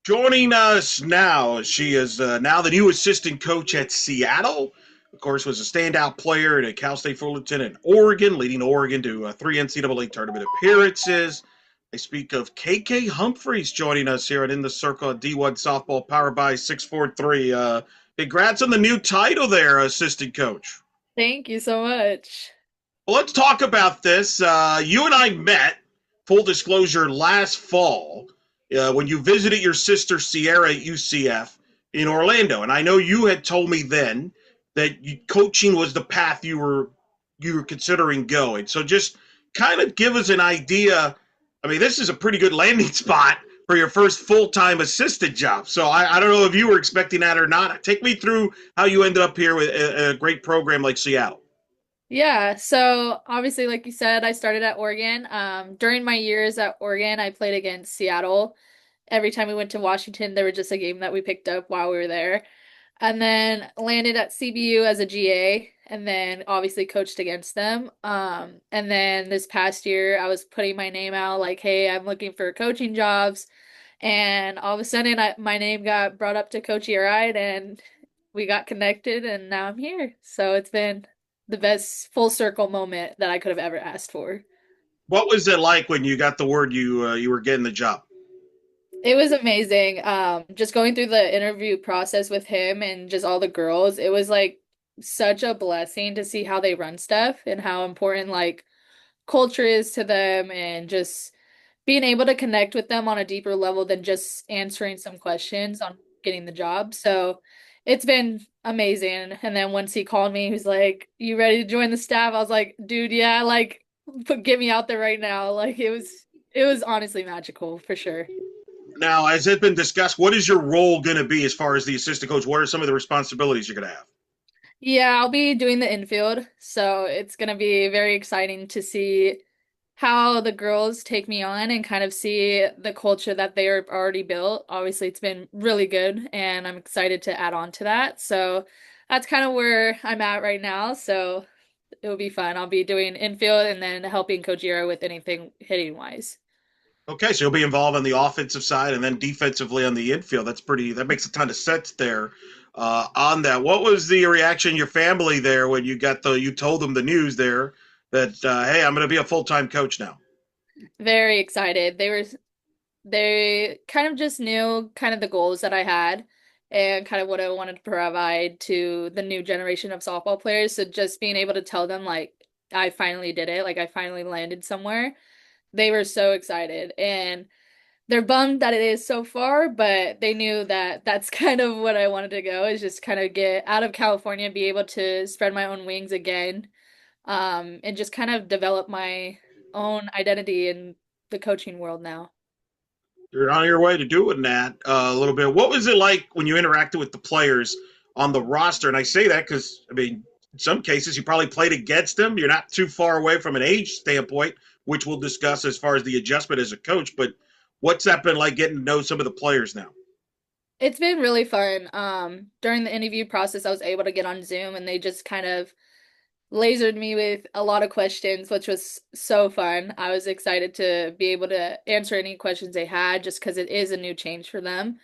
Joining us now, she is now the new assistant coach at Seattle. Of course, was a standout player at Cal State Fullerton in Oregon, leading Oregon to three NCAA tournament appearances. I speak of KK Humphreys joining us here at In the Circle at D1 Softball, powered by 643. Congrats on the new title there, assistant coach. Thank you so much. Well, let's talk about this. You and I met, full disclosure, last fall when you visited your sister Sierra at UCF in Orlando, and I know you had told me then that coaching was the path you were considering going. So just kind of give us an idea. I mean, this is a pretty good landing spot for your first full-time assistant job. So I don't know if you were expecting that or not. Take me through how you ended up here with a great program like Seattle. Yeah, so obviously, like you said, I started at Oregon. During my years at Oregon, I played against Seattle. Every time we went to Washington, there was just a game that we picked up while we were there. And then landed at CBU as a GA, and then obviously coached against them. And then this past year, I was putting my name out like, hey, I'm looking for coaching jobs. And all of a sudden, my name got brought up to Coach Earide, and we got connected, and now I'm here. So it's been the best full circle moment that I could have ever asked for. What was it like when you got the word you were getting the job? It was amazing. Just going through the interview process with him and just all the girls, it was like such a blessing to see how they run stuff and how important like culture is to them and just being able to connect with them on a deeper level than just answering some questions on getting the job. So it's been amazing. And then once he called me, he was like, "You ready to join the staff?" I was like, "Dude, yeah, like get me out there right now." Like it was honestly magical for sure. Now, has it been discussed? What is your role going to be as far as the assistant coach? What are some of the responsibilities you're going to have? Yeah, I'll be doing the infield, so it's gonna be very exciting to see how the girls take me on and kind of see the culture that they are already built. Obviously, it's been really good, and I'm excited to add on to that. So that's kind of where I'm at right now. So it will be fun. I'll be doing infield and then helping Kojiro with anything hitting wise. Okay, so you'll be involved on the offensive side and then defensively on the infield. That makes a ton of sense there. On that, what was the reaction of your family there when you told them the news there that hey, I'm going to be a full time coach now? Very excited. They kind of just knew kind of the goals that I had and kind of what I wanted to provide to the new generation of softball players. So just being able to tell them like I finally did it, like I finally landed somewhere. They were so excited and they're bummed that it is so far, but they knew that that's kind of what I wanted to go is just kind of get out of California and be able to spread my own wings again, and just kind of develop my own identity in the coaching world now. You're on your way to doing that a little bit. What was it like when you interacted with the players on the roster? And I say that because, I mean, in some cases you probably played against them. You're not too far away from an age standpoint, which we'll discuss as far as the adjustment as a coach. But what's that been like getting to know some of the players now? It's been really fun. During the interview process, I was able to get on Zoom and they just kind of lasered me with a lot of questions, which was so fun. I was excited to be able to answer any questions they had just because it is a new change for them.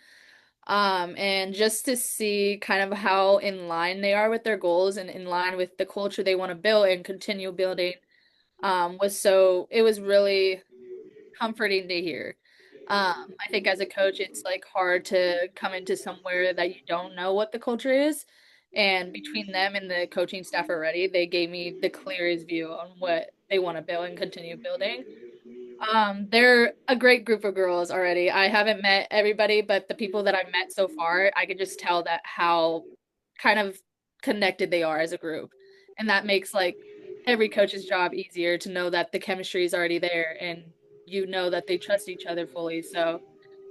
And just to see kind of how in line they are with their goals and in line with the culture they want to build and continue building, it was really comforting to hear. I think as a coach, it's like hard to come into somewhere that you don't know what the culture is. And between them and the coaching staff already, they gave me the clearest view on what they want to build and continue building. They're a great group of girls already. I haven't met everybody, but the people that I've met so far, I could just tell that how kind of connected they are as a group. And that makes like every coach's job easier to know that the chemistry is already there and you know that they trust each other fully. So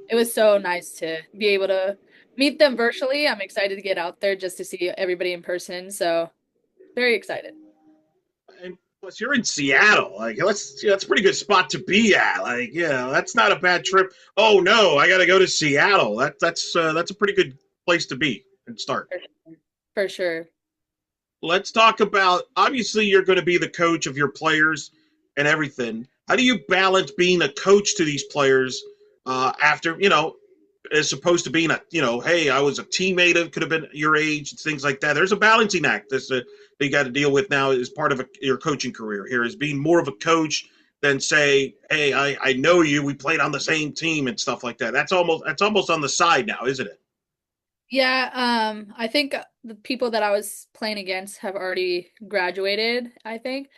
it was so nice to be able to meet them virtually. I'm excited to get out there just to see everybody in person. So very excited. And plus, you're in Seattle. Like, that's a pretty good spot to be at. Like, yeah, that's not a bad trip. Oh no, I got to go to Seattle. That's a pretty good place to be and start. For sure. For sure. Let's talk about, obviously you're going to be the coach of your players and everything. How do you balance being a coach to these players after, as opposed to being a, hey, I was a teammate of, could have been your age, things like that. There's a balancing act that you got to deal with now as part of your coaching career here, is being more of a coach than say, hey, I know you, we played on the same team and stuff like that. That's almost on the side now, isn't it? Yeah, I think the people that I was playing against have already graduated, I think.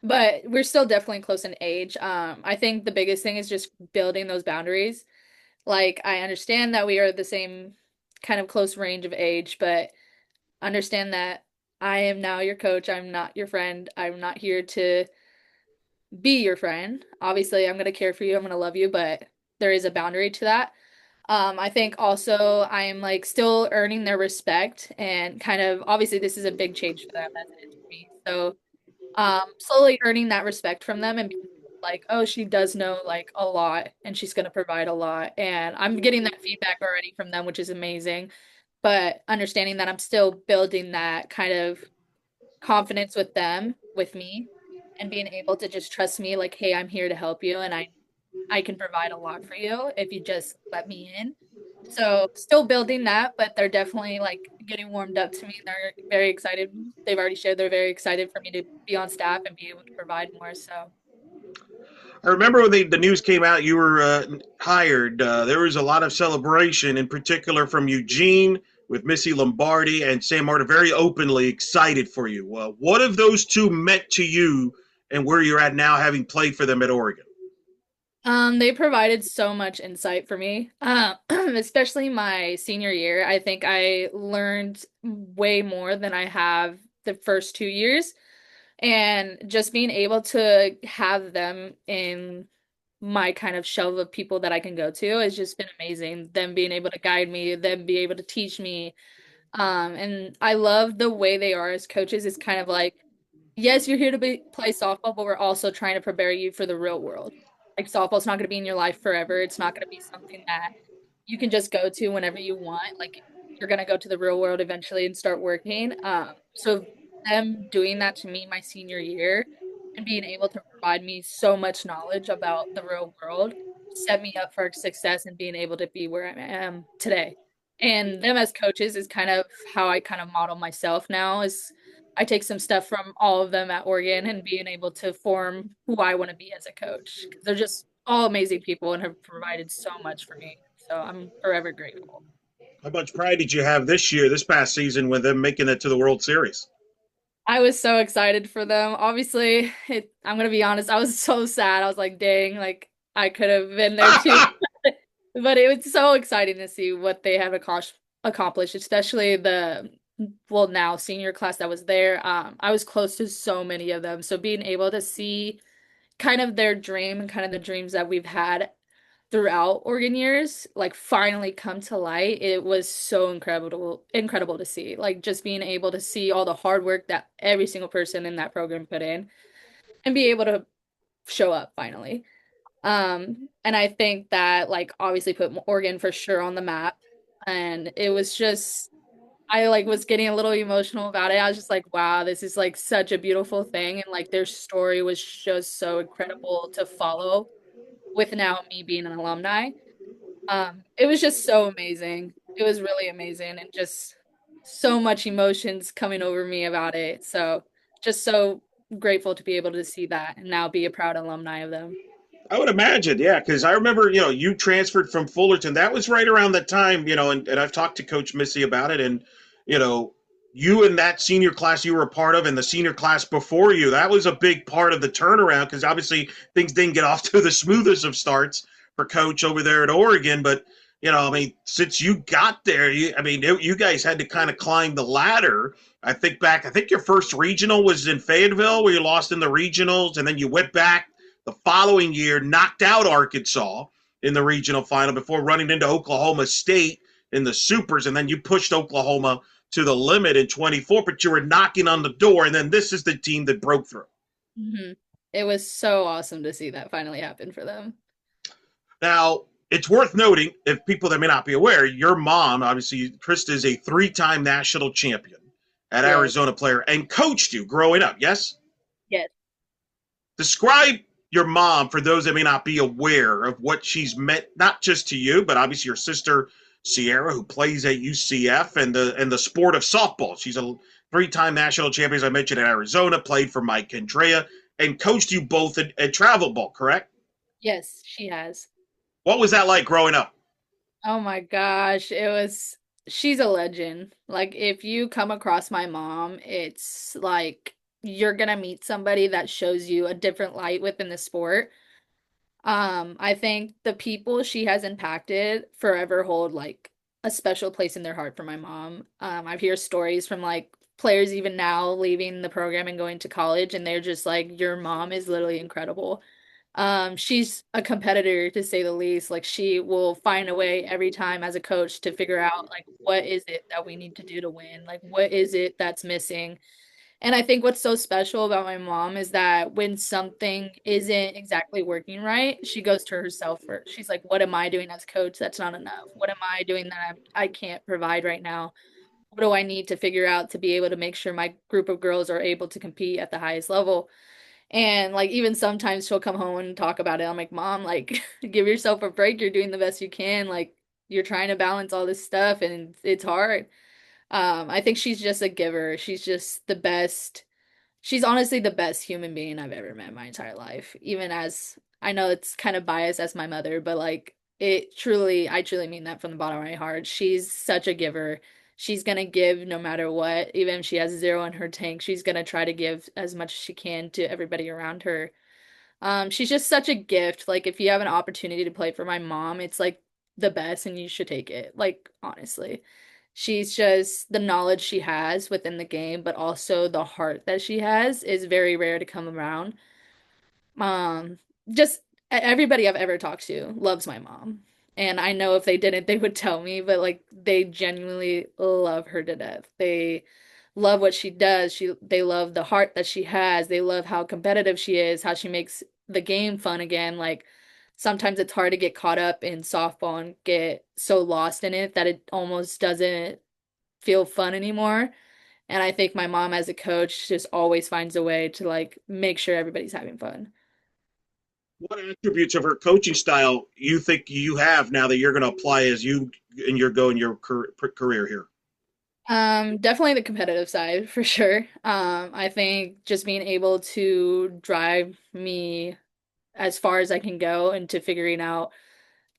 But we're still definitely close in age. I think the biggest thing is just building those boundaries. Like, I understand that we are the same kind of close range of age, but understand that I am now your coach. I'm not your friend. I'm not here to be your friend. Obviously, I'm going to care for you. I'm going to love you, but there is a boundary to that. I think also I am like still earning their respect and kind of obviously this is a big change for them as it is for me. So slowly earning that respect from them and being like, oh, she does know like a lot and she's gonna provide a lot. And I'm getting that feedback already from them, which is amazing. But understanding that I'm still building that kind of confidence with them, with me, and being able to just trust me, like, hey, I'm here to help you and I can provide a lot for you if you just let me in. So still building that, but they're definitely like getting warmed up to me. They're very excited. They've already shared they're very excited for me to be on staff and be able to provide more. So I remember when the news came out you were hired. There was a lot of celebration, in particular from Eugene with Missy Lombardi and Sam Martin, very openly excited for you. What have those two meant to you and where you're at now, having played for them at Oregon? they provided so much insight for me, especially my senior year. I think I learned way more than I have the first 2 years. And just being able to have them in my kind of shelf of people that I can go to has just been amazing. Them being able to guide me, them be able to teach me. And I love the way they are as coaches. It's kind of like, yes, you're here to play softball, but we're also trying to prepare you for the real world. Like softball's not going to be in your life forever. It's not going to be something that you can just go to whenever you want. Like you're gonna go to the real world eventually and start working. So them doing that to me my senior year and being able to provide me so much knowledge about the real world set me up for success and being able to be where I am today. And them as coaches is kind of how I kind of model myself now is I take some stuff from all of them at Oregon and being able to form who I want to be as a coach. 'Cause they're just all amazing people and have provided so much for me. So I'm forever grateful. How much pride did you have this past season, with them making it to the World Series? I was so excited for them. Obviously, I'm gonna be honest, I was so sad. I was like, dang, like I could have been there too. But it was so exciting to see what they have accomplished, especially the well now senior class that was there. I was close to so many of them. So being able to see kind of their dream and kind of the dreams that we've had throughout Oregon years like finally come to light. It was so incredible to see. Like just being able to see all the hard work that every single person in that program put in and be able to show up finally. And I think that like obviously put Oregon for sure on the map. And it was just I like was getting a little emotional about it. I was just like, wow, this is like such a beautiful thing. And like their story was just so incredible to follow with now me being an alumni. It was just so amazing. It was really amazing and just so much emotions coming over me about it. So just so grateful to be able to see that and now be a proud alumni of them. I would imagine, yeah, because I remember, you transferred from Fullerton. That was right around that time, and I've talked to Coach Missy about it, and you know, you and that senior class you were a part of, and the senior class before you, that was a big part of the turnaround, because obviously things didn't get off to the smoothest of starts for Coach over there at Oregon, but I mean, since you got there, you guys had to kind of climb the ladder. I think your first regional was in Fayetteville, where you lost in the regionals, and then you went back the following year, knocked out Arkansas in the regional final before running into Oklahoma State in the supers, and then you pushed Oklahoma to the limit in 24, but you were knocking on the door, and then this is the team that broke through. It was so awesome to see that finally happen for them. Now, it's worth noting, if people that may not be aware, your mom, obviously, Krista, is a three-time national champion at Yes, Arizona player and coached you growing up, yes? yes. Describe your mom for those that may not be aware of what she's meant, not just to you, but obviously your sister Sierra, who plays at UCF, and the sport of softball. She's a three-time national champion, as I mentioned, in Arizona, played for Mike Andrea, and coached you both at travel ball, correct? Yes, she has. What was that like growing up? Oh my gosh, she's a legend. Like if you come across my mom, it's like you're gonna meet somebody that shows you a different light within the sport. I think the people she has impacted forever hold like a special place in their heart for my mom. I've heard stories from like players even now leaving the program and going to college, and they're just like, your mom is literally incredible. She's a competitor to say the least. Like she will find a way every time as a coach to figure out like what is it that we need to do to win? Like what is it that's missing? And I think what's so special about my mom is that when something isn't exactly working right, she goes to herself first. She's like, what am I doing as a coach? That's not enough. What am I doing that I can't provide right now? What do I need to figure out to be able to make sure my group of girls are able to compete at the highest level? And like even sometimes she'll come home and talk about it. I'm like, Mom, like give yourself a break. You're doing the best you can. Like you're trying to balance all this stuff and it's hard. I think she's just a giver. She's just the best. She's honestly the best human being I've ever met in my entire life. Even as I know it's kind of biased as my mother, but like I truly mean that from the bottom of my heart. She's such a giver. She's gonna give no matter what. Even if she has zero in her tank, she's gonna try to give as much as she can to everybody around her. She's just such a gift. Like if you have an opportunity to play for my mom, it's like the best and you should take it. Like honestly. She's just the knowledge she has within the game, but also the heart that she has is very rare to come around. Um, just everybody I've ever talked to loves my mom. And I know if they didn't, they would tell me, but like they genuinely love her to death. They love what she does. They love the heart that she has. They love how competitive she is, how she makes the game fun again. Like sometimes it's hard to get caught up in softball and get so lost in it that it almost doesn't feel fun anymore. And I think my mom as a coach just always finds a way to like make sure everybody's having fun. What attributes of her coaching style you think you have now that you're going to apply as you and you're going your career here? Definitely the competitive side for sure. I think just being able to drive me as far as I can go into figuring out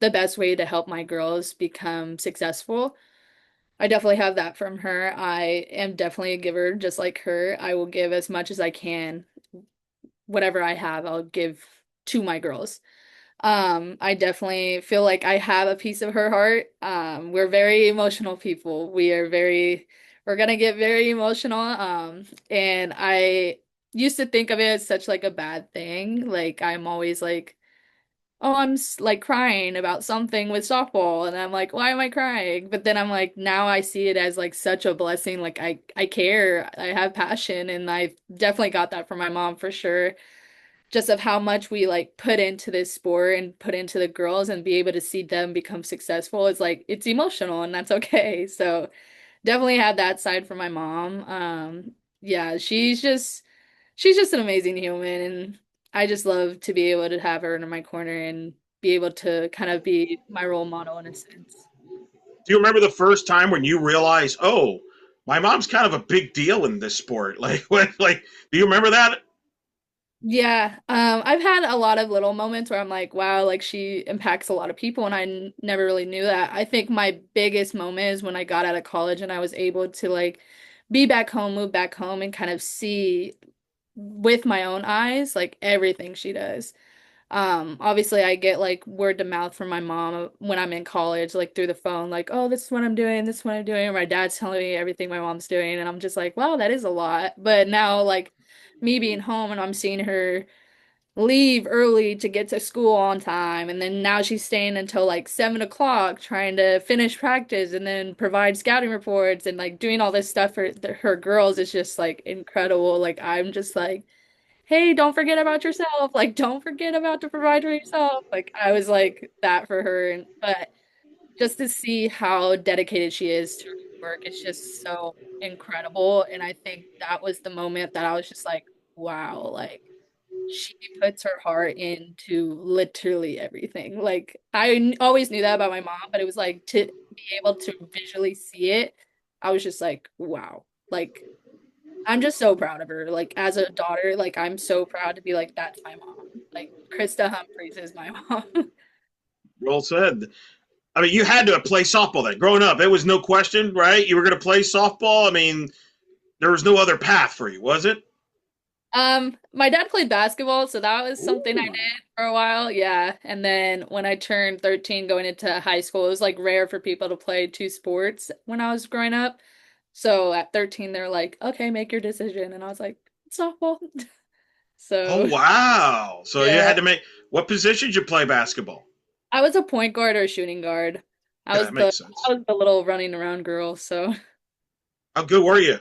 the best way to help my girls become successful. I definitely have that from her. I am definitely a giver just like her. I will give as much as I can. Whatever I have, I'll give to my girls. I definitely feel like I have a piece of her heart. We're very emotional people. We're gonna get very emotional. And I used to think of it as such like a bad thing. Like I'm always like, oh, like crying about something with softball, and I'm like, why am I crying? But then I'm like, now I see it as like such a blessing. Like I care, I have passion, and I definitely got that from my mom for sure just of how much we like put into this sport and put into the girls and be able to see them become successful is like it's emotional and that's okay. So definitely had that side from my mom. Yeah, she's just an amazing human and I just love to be able to have her in my corner and be able to kind of be my role model in a sense. Do you remember the first time when you realized, oh, my mom's kind of a big deal in this sport? Like, what, like, do you remember that? Yeah, I've had a lot of little moments where I'm like, wow, like she impacts a lot of people, and I n never really knew that. I think my biggest moment is when I got out of college and I was able to like be back home, move back home, and kind of see with my own eyes like everything she does. Obviously I get like word to mouth from my mom when I'm in college, like through the phone, like, oh, this is what I'm doing, this is what I'm doing. Or my dad's telling me everything my mom's doing, and I'm just like, wow, that is a lot. But now, like, me being home and I'm seeing her leave early to get to school on time, and then now she's staying until like 7 o'clock trying to finish practice and then provide scouting reports and like doing all this stuff for her girls is just like incredible. Like, I'm just like, hey, don't forget about yourself. Like, don't forget about to provide for yourself. Like, I was like that for her. And, but just to see how dedicated she is to her work, it's just so incredible. And I think that was the moment that I was just like, wow, like, she puts her heart into literally everything. Like, always knew that about my mom, but it was like to be able to visually see it, I was just like, wow. Like I'm just so proud of her. Like as a daughter, like I'm so proud to be like, that's my mom. Like Krista Humphreys is my mom. Well said. I mean, you had to play softball then. Growing up, it was no question, right? You were going to play softball. I mean, there was no other path for you, was it? My dad played basketball, so that was something I Ooh. did for a while. Yeah. And then when I turned 13 going into high school, it was like rare for people to play two sports when I was growing up. So at 13, they're like, okay, make your decision. And I was like, softball. Oh, So wow. So you yeah, had to make what position did you play basketball? I was a point guard or a shooting guard. I Okay, was that the makes I sense. was the little running around girl, so How good were you?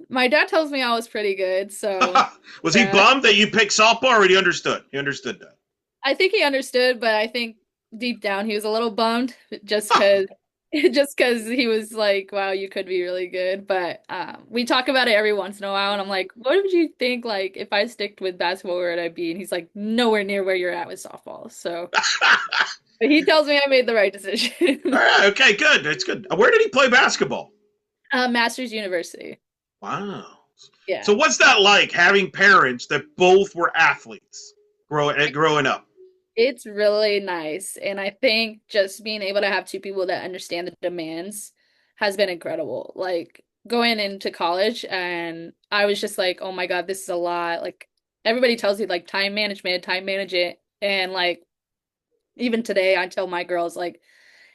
my dad tells me I was pretty good, so Was he yeah. bummed that you picked softball, or he understood? He understood that. I think he understood, but I think deep down he was a little bummed just because just because he was like, wow, you could be really good. But we talk about it every once in a while, and I'm like, what would you think like if I sticked with basketball, where would I be? And he's like, nowhere near where you're at with softball. So but he tells me I made the right All decision. right, okay, good. That's good. Where did he play basketball? Masters University. Wow. So Yeah. what's that like having parents that both were athletes growing up? It's really nice. And I think just being able to have two people that understand the demands has been incredible. Like going into college, and I was just like, oh my God, this is a lot. Like everybody tells you like time management, time manage it. And like even today, I tell my girls, like,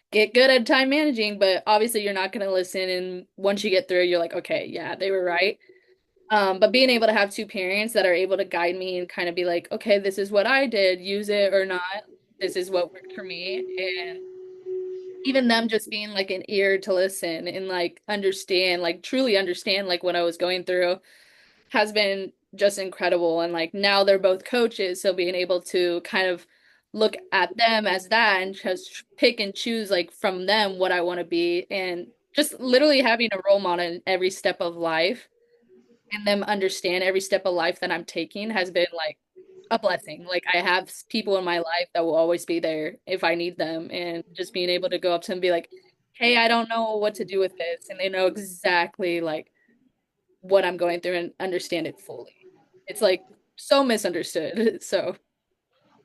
get good at time managing, but obviously you're not going to listen. And once you get through, you're like, okay, yeah, they were right. But being able to have two parents that are able to guide me and kind of be like, okay, this is what I did, use it or not. This is what worked for me. And even them just being like an ear to listen and like understand, like truly understand like what I was going through has been just incredible. And like now they're both coaches, so being able to kind of look at them as that and just pick and choose like from them what I want to be and just literally having a role model in every step of life and them understand every step of life that I'm taking has been like a blessing. Like I have people in my life that will always be there if I need them, and just being able to go up to them and be like, "Hey, I don't know what to do with this," and they know exactly like what I'm going through and understand it fully. It's like so misunderstood. So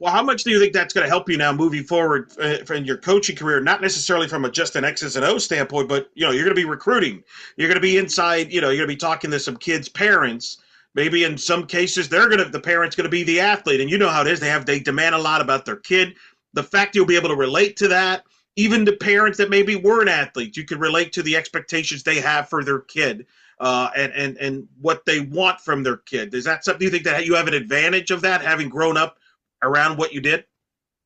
Well, how much do you think that's going to help you now moving forward in your coaching career? Not necessarily from just an X's and O standpoint, but you're going to be recruiting. You're going to be inside. You're going to be talking to some kids' parents. Maybe in some cases, the parent's going to be the athlete, and you know how it is. They demand a lot about their kid. The fact you'll be able to relate to that, even the parents that maybe weren't athletes, you could relate to the expectations they have for their kid. And what they want from their kid. Is that something you think that you have an advantage of that, having grown up around what you did?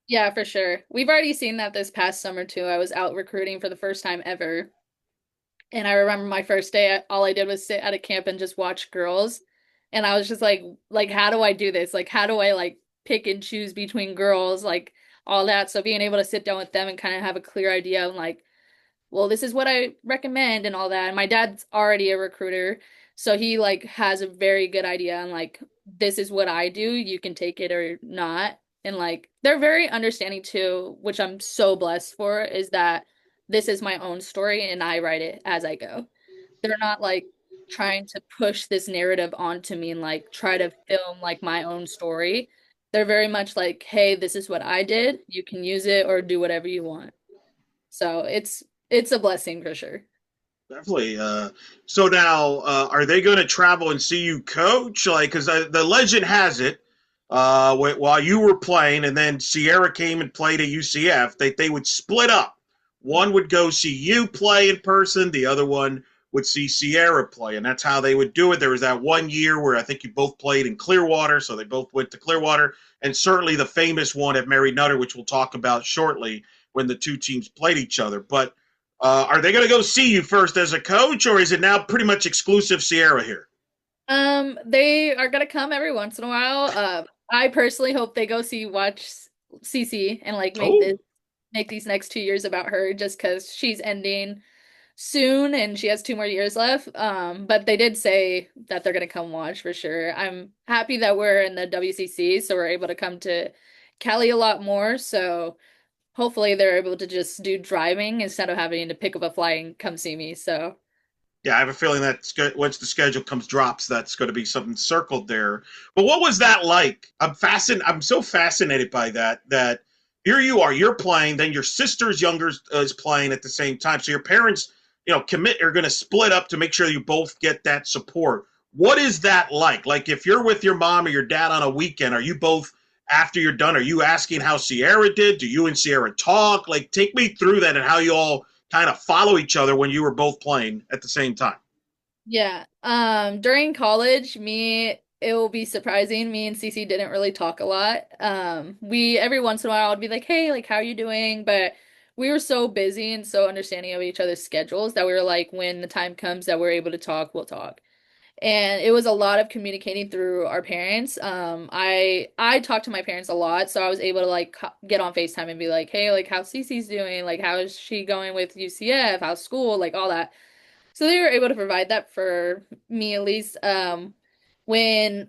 yeah, for sure. We've already seen that this past summer too. I was out recruiting for the first time ever. And I remember my first day, all I did was sit at a camp and just watch girls. And I was just like, how do I do this? Like, how do I like pick and choose between girls, like all that. So being able to sit down with them and kind of have a clear idea of like, well, this is what I recommend and all that. And my dad's already a recruiter, so he like has a very good idea on like this is what I do. You can take it or not. And like they're very understanding too, which I'm so blessed for, is that this is my own story and I write it as I go. They're not like trying to push this narrative onto me and like try to film like my own story. They're very much like, hey, this is what I did. You can use it or do whatever you want. So it's a blessing for sure. Definitely. So now, are they going to travel and see you coach? Like, because the legend has it, while you were playing, and then Sierra came and played at UCF, they would split up. One would go see you play in person. The other one would see Sierra play, and that's how they would do it. There was that one year where I think you both played in Clearwater, so they both went to Clearwater, and certainly the famous one at Mary Nutter, which we'll talk about shortly, when the two teams played each other. But are they going to go see you first as a coach, or is it now pretty much exclusive Sierra here? They are gonna come every once in a while. I personally hope they go watch CC and like Oh, make these next 2 years about her just because she's ending soon and she has 2 more years left. But they did say that they're gonna come watch for sure. I'm happy that we're in the WCC, so we're able to come to Cali a lot more. So hopefully they're able to just do driving instead of having to pick up a flight and come see me. So Yeah, I have a feeling that once the schedule comes drops, that's going to be something circled there. But what was that like? I'm so fascinated by that. That here you are, you're playing, then your sister's younger is playing at the same time. So your parents, commit are going to split up to make sure you both get that support. What is that like? Like if you're with your mom or your dad on a weekend, are you both after you're done? Are you asking how Sierra did? Do you and Sierra talk? Like take me through that and how you all kind of follow each other when you were both playing at the same time. yeah. During college, it will be surprising. Me and Cece didn't really talk a lot. We every once in a while I'd be like, "Hey, like how are you doing?" But we were so busy and so understanding of each other's schedules that we were like, when the time comes that we're able to talk, we'll talk. And it was a lot of communicating through our parents. I talked to my parents a lot, so I was able to like get on FaceTime and be like, "Hey, like how Cece's doing? Like how is she going with UCF? How's school? Like all that." So they were able to provide that for me at least. When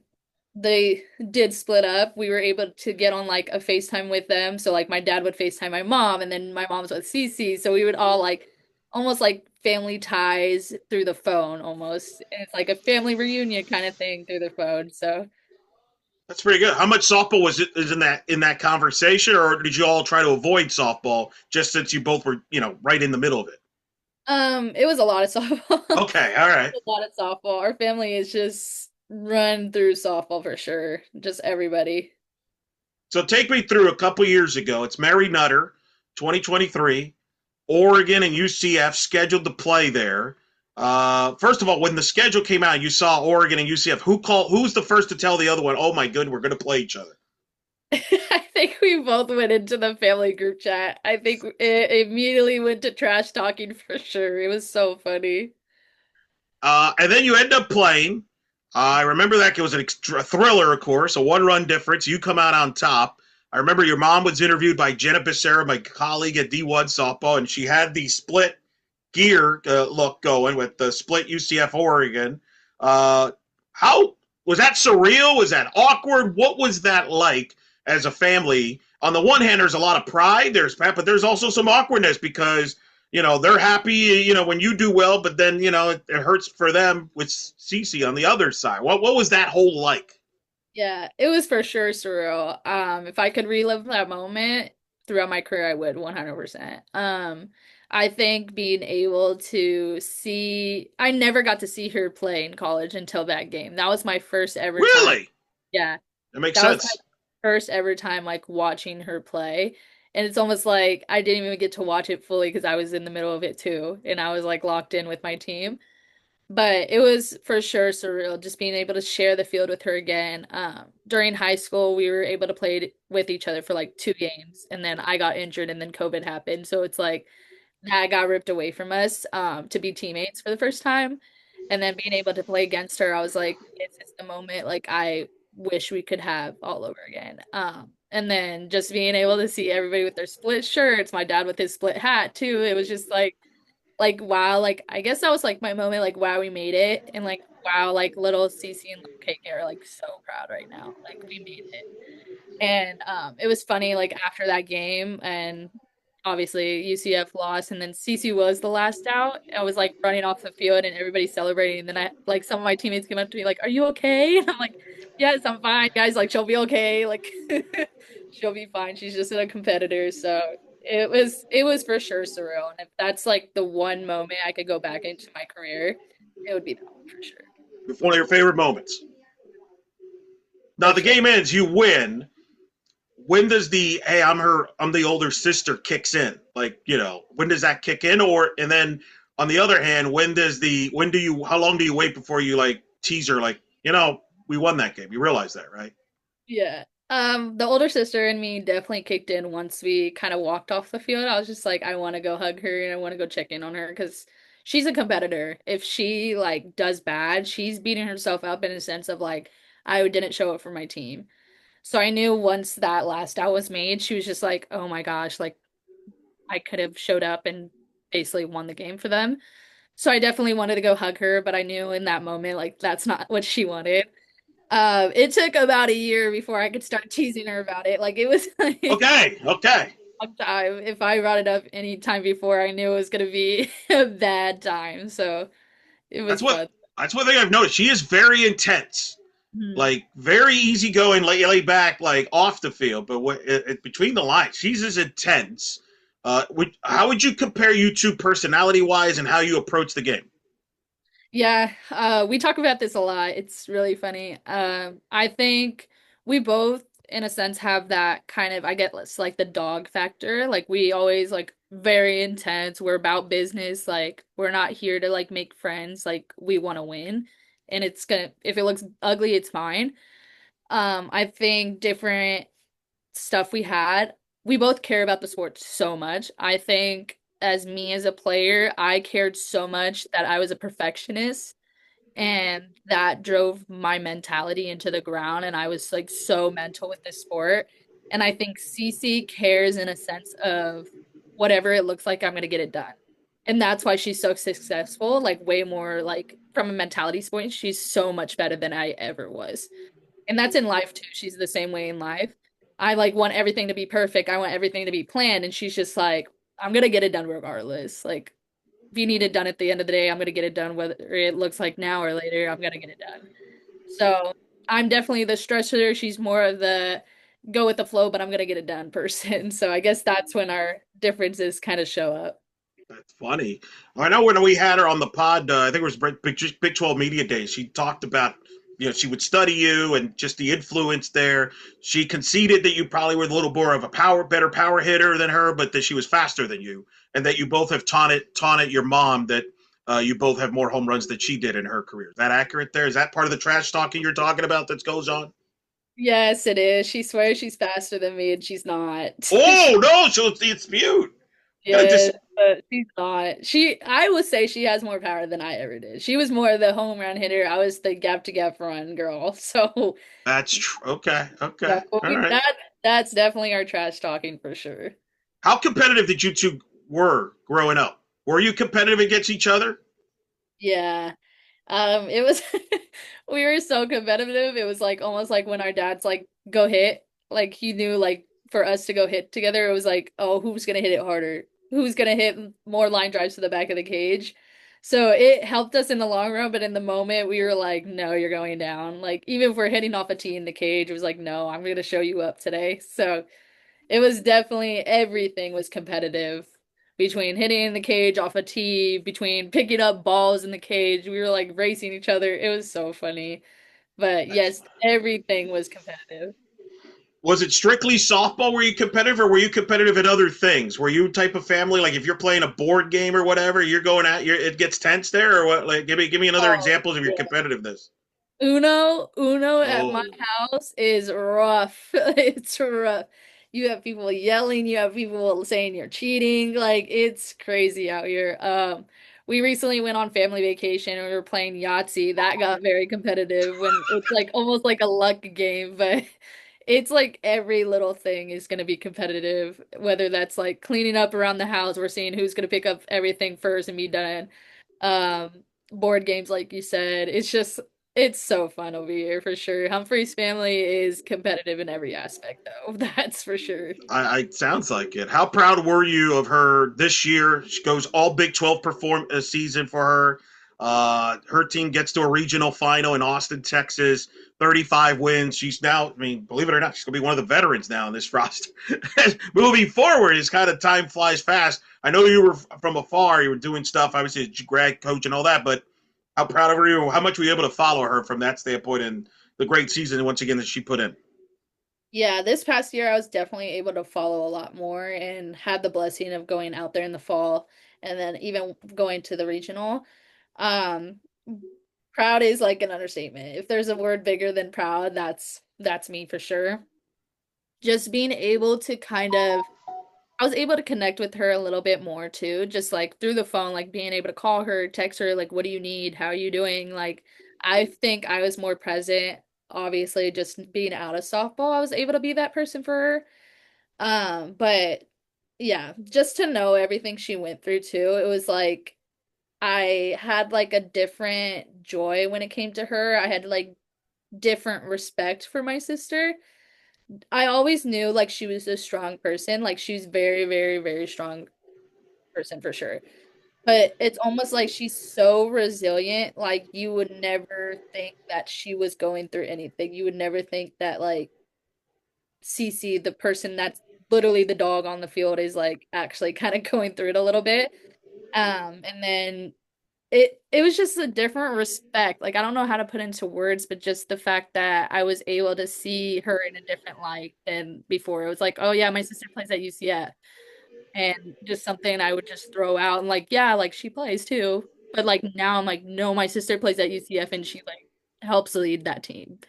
they did split up, we were able to get on like a FaceTime with them. So like my dad would FaceTime my mom, and then my mom's with Cece. So we would all like almost like family ties through the phone almost. And it's like a family reunion kind of thing through the phone. So That's pretty good. How much softball is in that conversation, or did you all try to avoid softball just since you both were right in the middle of it? it was a lot of softball. Okay, all right. A lot of softball. Our family is just run through softball for sure. Just everybody. So take me through a couple years ago. It's Mary Nutter, 2023. Oregon and UCF scheduled to play there. First of all, when the schedule came out, you saw Oregon and UCF. Who's the first to tell the other one? Oh my good, we're going to play each other. I think we both went into the family group chat. I think it immediately went to trash talking for sure. It was so funny. And then you end up playing. I remember that it was a thriller, of course, a one-run difference. You come out on top. I remember your mom was interviewed by Jenna Becerra, my colleague at D1 softball, and she had the split gear look going with the split UCF Oregon. How was that surreal? Was that awkward? What was that like as a family? On the one hand, there's a lot of pride, but there's also some awkwardness because they're happy, when you do well, but then, it hurts for them with Cece on the other side. What was that whole like? Yeah, it was for sure surreal. If I could relive that moment throughout my career, I would 100%. I think being able to see, I never got to see her play in college until that game. That was my first ever time. Really? Yeah, That makes that was my sense. first ever time like watching her play. And it's almost like I didn't even get to watch it fully because I was in the middle of it too. And I was like locked in with my team. But it was for sure surreal just being able to share the field with her again. During high school, we were able to play with each other for like 2 games, and then I got injured, and then COVID happened. So it's like that got ripped away from us to be teammates for the first time. And then being able to play against her, I was like, it's the moment like I wish we could have all over again. And then just being able to see everybody with their split shirts, my dad with his split hat too. It was just like wow, like I guess that was like my moment, like wow, we made it, and like wow, like little Cece and little KK are like so proud right now, like we made it. And it was funny, like after that game, and obviously UCF lost, and then Cece was the last out. I was like running off the field, and everybody celebrating. And then I like some of my teammates came up to me like, "Are you okay?" And I'm like, "Yes, I'm fine, guys. Like she'll be okay. Like she'll be fine. She's just a competitor." So it was for sure surreal. And if that's like the one moment I could go back into my career, it would be that one for sure. One of your favorite moments. Now For the sure. game ends, you win. When does the hey, I'm the older sister kicks in? Like, when does that kick in? Or and then on the other hand, how long do you wait before you like tease her like, we won that game. You realize that, right? Yeah. The older sister and me definitely kicked in once we kind of walked off the field. I was just like, I want to go hug her and I want to go check in on her because she's a competitor. If she like does bad, she's beating herself up in a sense of like, I didn't show up for my team. So I knew once that last out was made, she was just like, oh my gosh, like I could have showed up and basically won the game for them. So I definitely wanted to go hug her, but I knew in that moment, like that's not what she wanted. It took about a year before I could start teasing her about it. Like it was like Okay, okay. long time. If I brought it up any time before, I knew it was gonna be a bad time. So it That's was what fun. that's one thing I've noticed. She is very intense, Mhm. like very easygoing, lay back, like off the field. But between the lines, she's as intense. How would you compare you two personality wise and how you approach the game? Yeah, we talk about this a lot. It's really funny. I think we both, in a sense, have that kind of, I guess, like the dog factor. Like we always like very intense. We're about business. Like we're not here to like make friends. Like we want to win. And it's gonna, if it looks ugly, it's fine. I think different stuff we had, we both care about the sport so much. I think as me as a player, I cared so much that I was a perfectionist and that drove my mentality into the ground and I was like so mental with this sport. And I think Cece cares in a sense of whatever it looks like, I'm gonna get it done. And that's why she's so successful, like way more like from a mentality point, she's so much better than I ever was. And that's in life too. She's the same way in life. I like want everything to be perfect. I want everything to be planned. And she's just like, I'm gonna get it done regardless. Like, if you need it done at the end of the day, I'm gonna get it done, whether it looks like now or later, I'm gonna get it done. So I'm definitely the stressor. She's more of the go with the flow, but I'm gonna get it done person. So I guess that's when our differences kind of show up. That's funny. I know when we had her on the pod, I think it was Big 12 Media Days, she talked about, she would study you and just the influence there. She conceded that you probably were a little more of a better power hitter than her, but that she was faster than you, and that you both have taunted your mom that you both have more home runs than she did in her career. Is that accurate there? Is that part of the trash talking you're talking about that goes on? Yes, it is. She swears she's faster than me, and she's not. Oh, no, she'll dispute. Gotta Yes, just but she's not. I would say she has more power than I ever did. She was more the home run hitter. I was the gap to gap run girl. So That's true. Okay, yeah, okay, but all right. that's definitely our trash talking for sure. How competitive did you two were growing up? Were you competitive against each other? Yeah. It was we were so competitive. It was like almost like when our dads like go hit, like he knew like for us to go hit together, it was like, oh, who's gonna hit it harder? Who's gonna hit more line drives to the back of the cage? So it helped us in the long run, but in the moment we were like, no, you're going down. Like even if we're hitting off a tee in the cage, it was like, no, I'm gonna show you up today. So it was definitely everything was competitive between hitting in the cage off a tee, between picking up balls in the cage. We were like racing each other. It was so funny. But yes, everything was competitive. Was it strictly softball? Were you competitive, or were you competitive at other things? Were you type of family like if you're playing a board game or whatever, you're going at it gets tense there, or what? Like, give me another Oh, examples of your competitiveness. Uno at my Oh, house is rough. It's rough. You have people yelling, you have people saying you're cheating. Like it's crazy out here. We recently went on family vacation and we were playing Yahtzee. That got very competitive when it's like almost like a luck game, but it's like every little thing is going to be competitive, whether that's like cleaning up around the house, we're seeing who's going to pick up everything first and be done. Board games, like you said, it's so fun over here for sure. Humphrey's family is competitive in every aspect, though. That's for sure. I sounds like it. How proud were you of her this year? She goes all Big 12 perform season for her. Her team gets to a regional final in Austin, Texas. 35 wins. She's now, I mean, believe it or not, she's gonna be one of the veterans now in this roster. Moving forward, is kind of time flies fast. I know you were from afar. You were doing stuff, obviously, as grad coach and all that. But how proud of her you? How much were you able to follow her from that standpoint and the great season once again that she put in? Yeah, this past year I was definitely able to follow a lot more and had the blessing of going out there in the fall and then even going to the regional. Um, Proud is like an understatement. If there's a word bigger than proud, that's me for sure. Just being able to kind of I was able to connect with her a little bit more too, just like through the phone, like being able to call her, text her, like, what do you need? How are you doing? Like, I think I was more present. Obviously, just being out of softball, I was able to be that person for her. But yeah, just to know everything she went through too, it was like I had like a different joy when it came to her. I had like different respect for my sister. I always knew like she was a strong person. Like she's very, very, very strong person for sure. But it's almost like she's so resilient. Like you would never think that she was going through anything. You would never think that like Cece, the person that's literally the dog on the field, is like actually kind of going through it a little bit. And then it was just a different respect. Like I don't know how to put into words, but just the fact that I was able to see her in a different light than before. It was like, oh yeah, my sister plays at UCF, and just something I would just throw out and like, yeah, like she plays too. But like now I'm like, no, my sister plays at UCF and she like helps lead that team.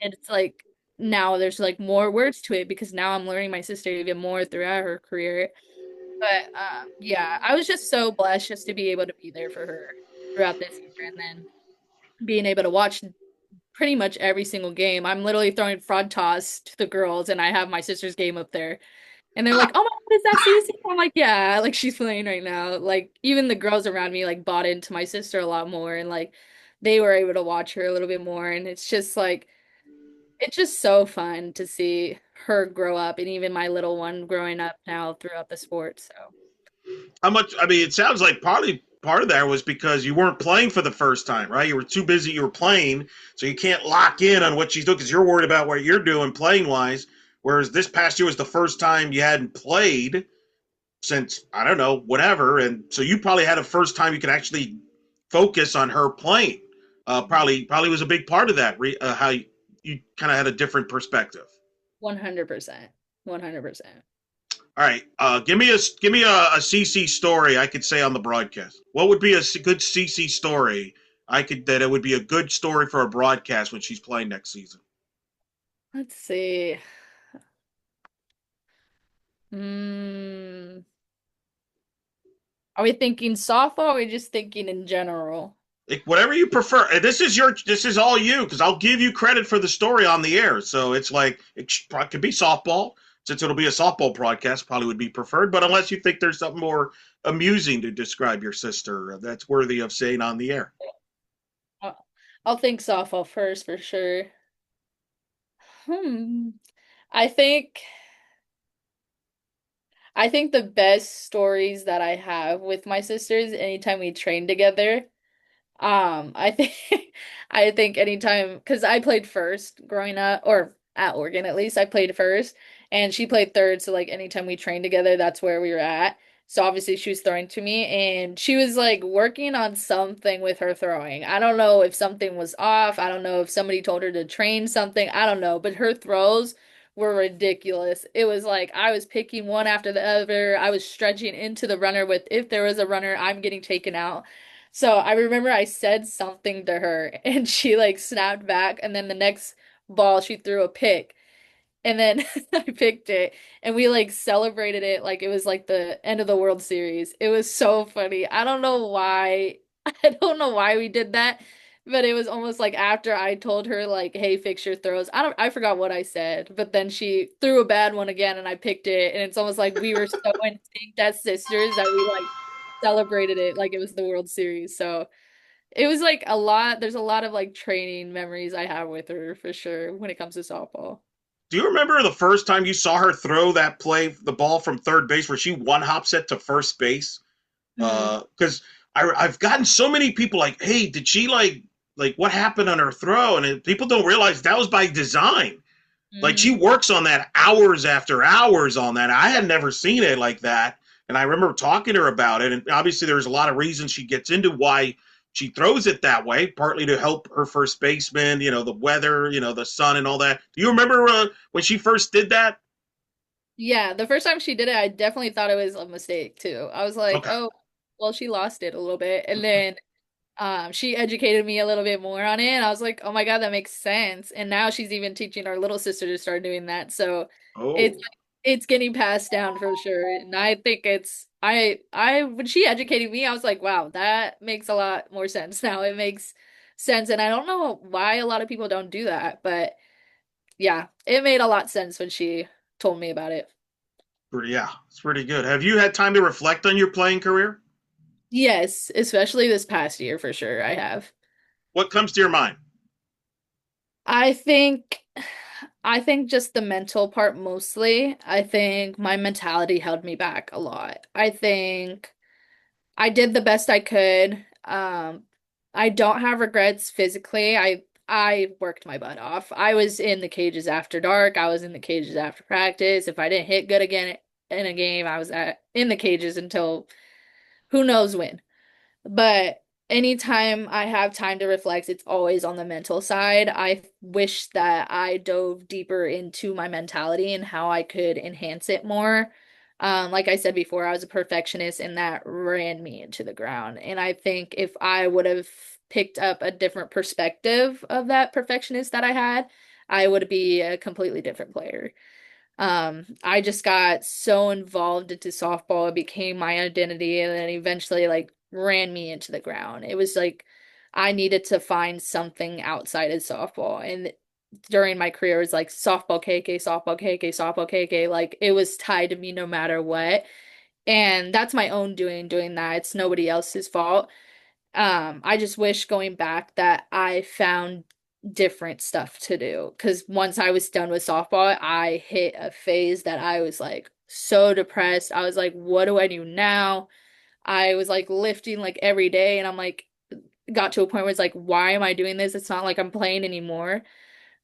And it's like now there's like more words to it because now I'm learning my sister even more throughout her career. But yeah, I was just so blessed just to be able to be there for her throughout this year and then being able to watch pretty much every single game. I'm literally throwing frog toss to the girls and I have my sister's game up there. And they're like, "Oh my God, is that Cece?" I'm like, "Yeah, like she's playing right now." Like even the girls around me like bought into my sister a lot more and like they were able to watch her a little bit more and it's just like it's just so fun to see her grow up and even my little one growing up now throughout the sport. So How much? I mean, it sounds like partly part of that was because you weren't playing for the first time, right? You were too busy. You were playing, so you can't lock in on what she's doing because you're worried about what you're doing playing wise. Whereas this past year was the first time you hadn't played since I don't know whatever, and so you probably had a first time you could actually focus on her playing. Probably was a big part of that. How you kind of had a different perspective. 100%. 100%. All right, give me a CC story I could say on the broadcast. What would be a good CC story? I could that it would be a good story for a broadcast when she's playing next season. Let's see. Hmm. Are we thinking softball or are we just thinking in general? Like, whatever you prefer. And this is all you because I'll give you credit for the story on the air. So it's like could be softball since it'll be a softball broadcast. Probably would be preferred, but unless you think there's something more amusing to describe your sister that's worthy of saying on the air. I'll, I'll think softball first for sure. Hmm. I think I think the best stories that I have with my sisters anytime we train together. I think I think anytime because I played first growing up, or at Oregon at least, I played first, and she played third. So like anytime we trained together, that's where we were at. So obviously she was throwing to me, and she was like working on something with her throwing. I don't know if something was off. I don't know if somebody told her to train something. I don't know, but her throws were ridiculous. It was like I was picking one after the other. I was stretching into the runner with if there was a runner, I'm getting taken out. So I remember I said something to her and she like snapped back and then the next ball she threw a pick and then I picked it and we like celebrated it like it was like the end of the World Series. It was so funny. I don't know why I don't know why we did that, but it was almost like after I told her like, "Hey, fix your throws." I forgot what I said, but then she threw a bad one again and I picked it and it's almost like we were so in sync as sisters that we like celebrated it like it was the World Series. So it was like a lot. There's a lot of like training memories I have with her for sure when it comes to softball. Do you remember the first time you saw her throw that play, the ball from third base, where she one hops it to first base? Mm, Because I've gotten so many people like, hey, did she like what happened on her throw? And people don't realize that was by design. Like hmm she works on that hours after hours on that. I had never seen it like that. And I remember talking to her about it. And obviously, there's a lot of reasons she gets into why she throws it that way, partly to help her first baseman, the weather, the sun and all that. Do you remember when she first did that? Yeah, the first time she did it, I definitely thought it was a mistake too. I was like, Okay. oh, well, she lost it a little bit. And then she educated me a little bit more on it, and I was like, "Oh my God, that makes sense." And now she's even teaching our little sister to start doing that. So it's Oh, it's getting passed down for sure. And I think it's I when she educated me, I was like, "Wow, that makes a lot more sense now." It makes sense, and I don't know why a lot of people don't do that, but yeah, it made a lot of sense when she told me about it. yeah, it's pretty good. Have you had time to reflect on your playing career? Yes, especially this past year for sure, I have. What comes to your mind? I think. I think just the mental part mostly. I think my mentality held me back a lot. I think I did the best I could. I don't have regrets physically. I worked my butt off. I was in the cages after dark. I was in the cages after practice. If I didn't hit good again in a game, I was in the cages until who knows when. But anytime I have time to reflect, it's always on the mental side. I wish that I dove deeper into my mentality and how I could enhance it more. Like I said before, I was a perfectionist and that ran me into the ground. And I think if I would have picked up a different perspective of that perfectionist that I had, I would be a completely different player. I just got so involved into softball, it became my identity, and then eventually like ran me into the ground. It was like I needed to find something outside of softball. And during my career, it was like softball KK, softball KK, softball KK. Like it was tied to me no matter what. And that's my own doing that. It's nobody else's fault. I just wish going back that I found different stuff to do because once I was done with softball, I hit a phase that I was like so depressed. I was like, what do I do now? I was like lifting like every day, and I'm like, got to a point where it's like, why am I doing this? It's not like I'm playing anymore.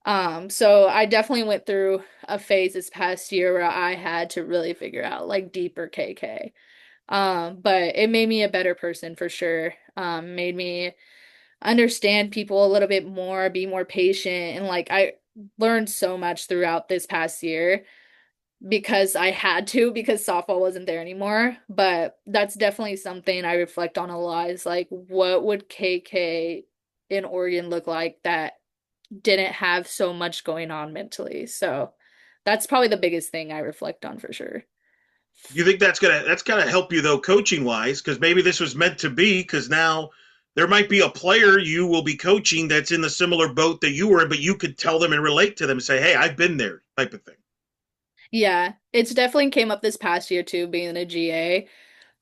So I definitely went through a phase this past year where I had to really figure out like deeper KK. But it made me a better person for sure. Made me understand people a little bit more, be more patient, and like I learned so much throughout this past year because I had to because softball wasn't there anymore. But that's definitely something I reflect on a lot is like what would KK in Oregon look like that didn't have so much going on mentally. So that's probably the biggest thing I reflect on for sure. You think that's gonna help you though, coaching wise, because maybe this was meant to be, because now there might be a player you will be coaching that's in the similar boat that you were in, but you could tell them and relate to them and say, "Hey, I've been there," type of thing. Yeah, it's definitely came up this past year too, being a GA.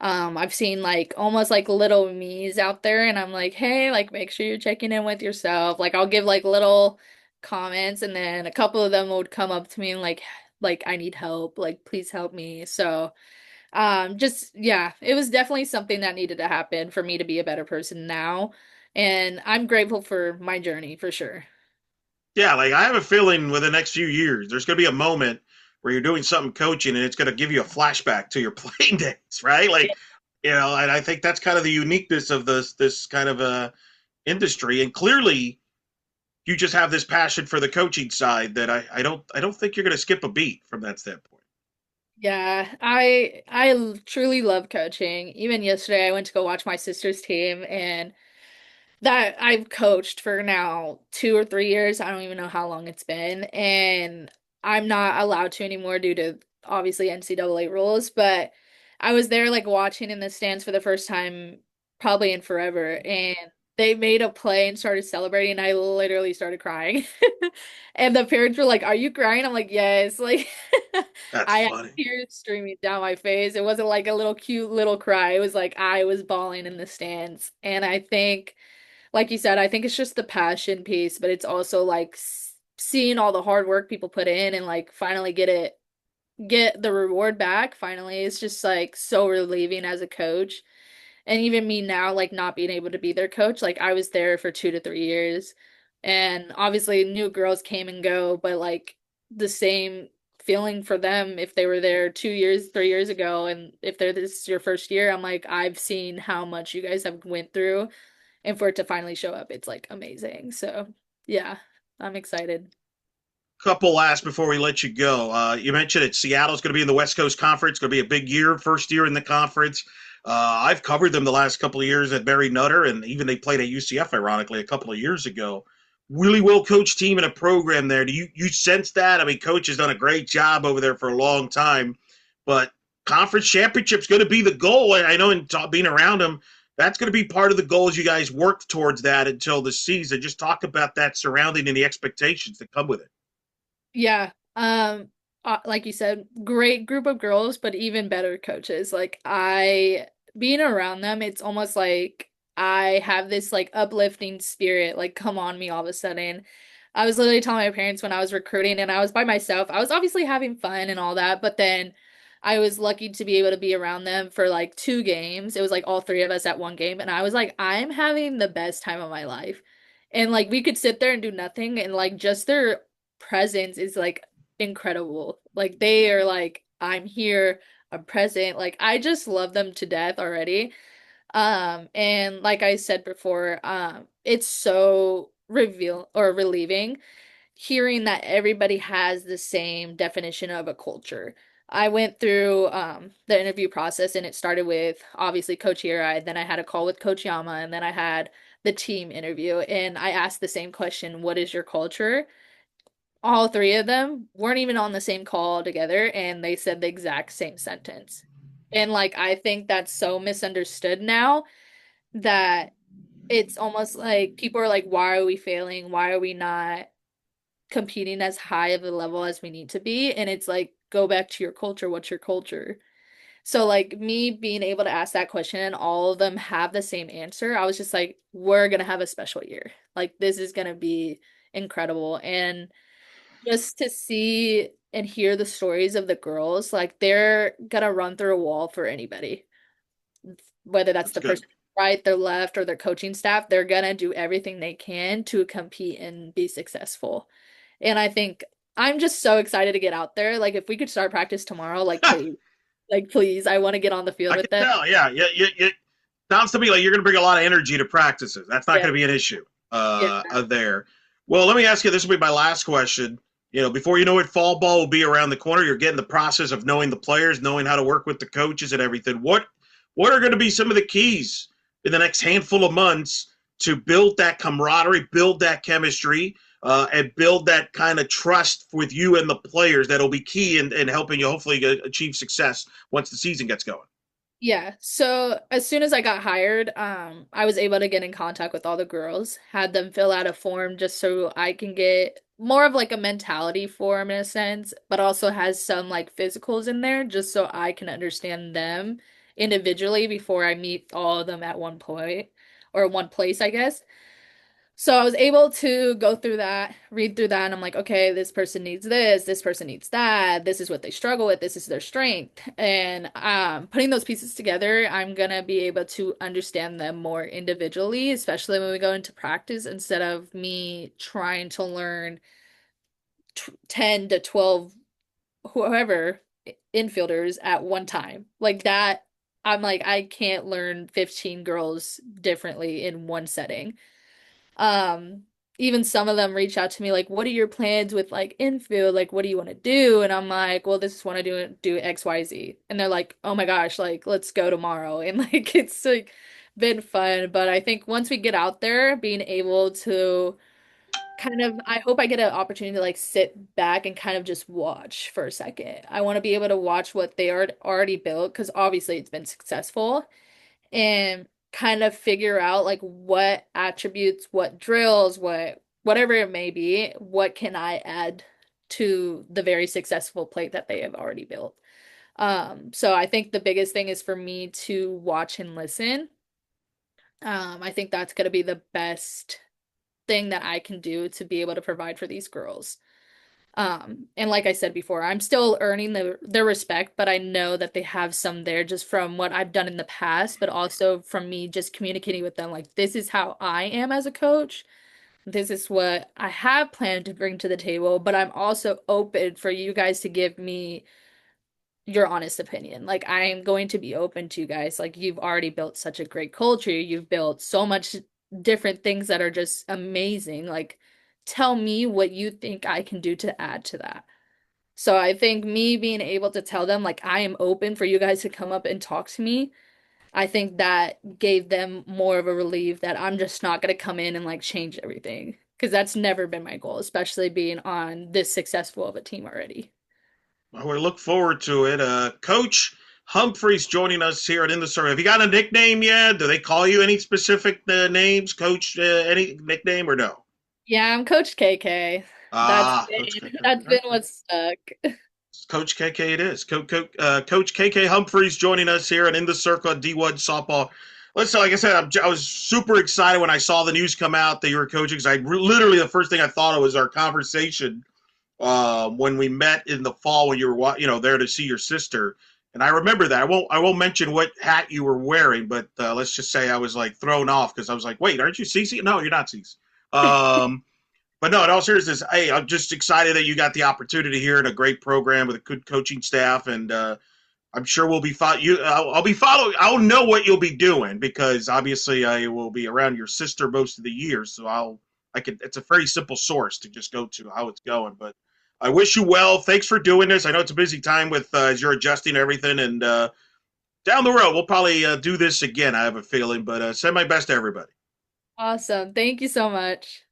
I've seen like almost like little me's out there, and I'm like, hey, like make sure you're checking in with yourself. Like I'll give like little comments, and then a couple of them would come up to me and like I need help, like please help me. So, just yeah, it was definitely something that needed to happen for me to be a better person now, and I'm grateful for my journey for sure. Yeah, like I have a feeling with the next few years, there's gonna be a moment where you're doing something coaching, and it's gonna give you a flashback to your playing days, right? Like, and I think that's kind of the uniqueness of this kind of industry. And clearly, you just have this passion for the coaching side that I don't think you're going to skip a beat from that standpoint. Yeah, I truly love coaching. Even yesterday, I went to go watch my sister's team, and that I've coached for now 2 or 3 years. I don't even know how long it's been, and I'm not allowed to anymore due to obviously NCAA rules. But I was there like watching in the stands for the first time probably in forever, and they made a play and started celebrating. And I literally started crying, and the parents were like, "Are you crying?" I'm like, "Yes." Like That's I had funny. tears streaming down my face. It wasn't like a little cute little cry. It was like I was bawling in the stands, and I think like you said, I think it's just the passion piece, but it's also like seeing all the hard work people put in and like finally get the reward back finally. It's just like so relieving as a coach. And even me now, like not being able to be their coach, like I was there for 2 to 3 years. And obviously new girls came and go, but like the same feeling for them if they were there 2 years, 3 years ago, and if they're this is your first year, I'm like, I've seen how much you guys have went through and for it to finally show up, it's like amazing. So, yeah, I'm excited. Couple last before we let you go. You mentioned it. Seattle's going to be in the West Coast Conference. Going to be a big year, first year in the conference. I've covered them the last couple of years at Barry Nutter, and even they played at UCF, ironically, a couple of years ago. Really well coached team and a program there. Do you sense that? I mean, coach has done a great job over there for a long time, but conference championship's going to be the goal. And I know in being around them, that's going to be part of the goals you guys work towards that until the season. Just talk about that surrounding and the expectations that come with it. Yeah. Like you said, great group of girls, but even better coaches. Like I being around them, it's almost like I have this like uplifting spirit like come on me all of a sudden. I was literally telling my parents when I was recruiting and I was by myself. I was obviously having fun and all that, but then I was lucky to be able to be around them for like 2 games. It was like all three of us at one game, and I was like, I'm having the best time of my life. And like we could sit there and do nothing, and like just their presence is like incredible. Like they are like, I'm here, I'm present. Like I just love them to death already. And like I said before, it's so reveal or relieving hearing that everybody has the same definition of a culture. I went through the interview process and it started with obviously Coach Hirai, then I had a call with Coach Yama, and then I had the team interview and I asked the same question, what is your culture? All three of them weren't even on the same call together and they said the exact same sentence. And like I think that's so misunderstood now that it's almost like people are like, why are we failing? Why are we not competing as high of a level as we need to be? And it's like, go back to your culture. What's your culture? So, like, me being able to ask that question and all of them have the same answer, I was just like, we're going to have a special year. Like, this is going to be incredible. And just to see and hear the stories of the girls, like, they're going to run through a wall for anybody, whether that's That's the good. person right, their left, or their coaching staff, they're gonna do everything they can to compete and be successful. And I think I'm just so excited to get out there. Like if we could start practice tomorrow, like please, I want to get on the field I with can them. tell. Yeah, yeah. Sounds to me like you're going to bring a lot of energy to practices. That's not Yeah, going to be an issue yeah, there. Well, let me ask you. This will be my last question. You know, before you know it, fall ball will be around the corner. You're getting the process of knowing the players, knowing how to work with the coaches and everything. What are going to be some of the keys in the next handful of months to build that camaraderie, build that chemistry, and build that kind of trust with you and the players that'll be key in helping you hopefully achieve success once the season gets going? yeah. So as soon as I got hired, I was able to get in contact with all the girls, had them fill out a form just so I can get more of like a mentality form in a sense, but also has some like physicals in there just so I can understand them individually before I meet all of them at one point or one place, I guess. So I was able to go through that, read through that, and I'm like, okay, this person needs this person needs that, this is what they struggle with, this is their strength. And putting those pieces together, I'm gonna be able to understand them more individually, especially when we go into practice, instead of me trying to learn 10 to 12 whoever infielders at one time. Like that, I'm like, I can't learn 15 girls differently in one setting. Um, Even some of them reach out to me like, "What are your plans with like infield? Like, what do you want to do?" And I'm like, "Well, this is what I do XYZ." And they're like, "Oh my gosh, like let's go tomorrow." And like it's like been fun, but I think once we get out there, being able to kind of I hope I get an opportunity to like sit back and kind of just watch for a second. I want to be able to watch what they are already built because obviously it's been successful and kind of figure out like what attributes, what drills, whatever it may be, what can I add to the very successful plate that they have already built. So I think the biggest thing is for me to watch and listen. I think that's going to be the best thing that I can do to be able to provide for these girls. And like I said before, I'm still earning their respect, but I know that they have some there just from what I've done in the past, but also from me just communicating with them like this is how I am as a coach. This is what I have planned to bring to the table, but I'm also open for you guys to give me your honest opinion. Like I am going to be open to you guys. Like you've already built such a great culture. You've built so much different things that are just amazing. Like tell me what you think I can do to add to that. So I think me being able to tell them like I am open for you guys to come up and talk to me, I think that gave them more of a relief that I'm just not gonna come in and like change everything. Because that's never been my goal, especially being on this successful of a team already. Well, we look forward to it. Coach Humphreys joining us here at In the Circle. Have you got a nickname yet? Do they call you any specific names, Coach? Any nickname or no? Yeah, I'm Coach KK. Coach KK. That's All right. been what's stuck. Coach KK it is. Coach KK Humphreys joining us here at In the Circle at D1 Softball. Listen, like I said, I was super excited when I saw the news come out that you were coaching. Because literally the first thing I thought of was our conversation when we met in the fall when you were there to see your sister. And I remember that. I won't mention what hat you were wearing, but let's just say I was like thrown off because I was like, wait, aren't you Cece? No, you're not Cece. Um, but no, in all seriousness, hey, I'm just excited that you got the opportunity here in a great program with a good coaching staff, and I'm sure we'll be I'll be following. I'll know what you'll be doing because obviously I will be around your sister most of the year. So I could. It's a very simple source to just go to how it's going. But I wish you well. Thanks for doing this. I know it's a busy time with as you're adjusting everything, and down the road we'll probably do this again. I have a feeling, but send my best to everybody. Awesome. Thank you so much.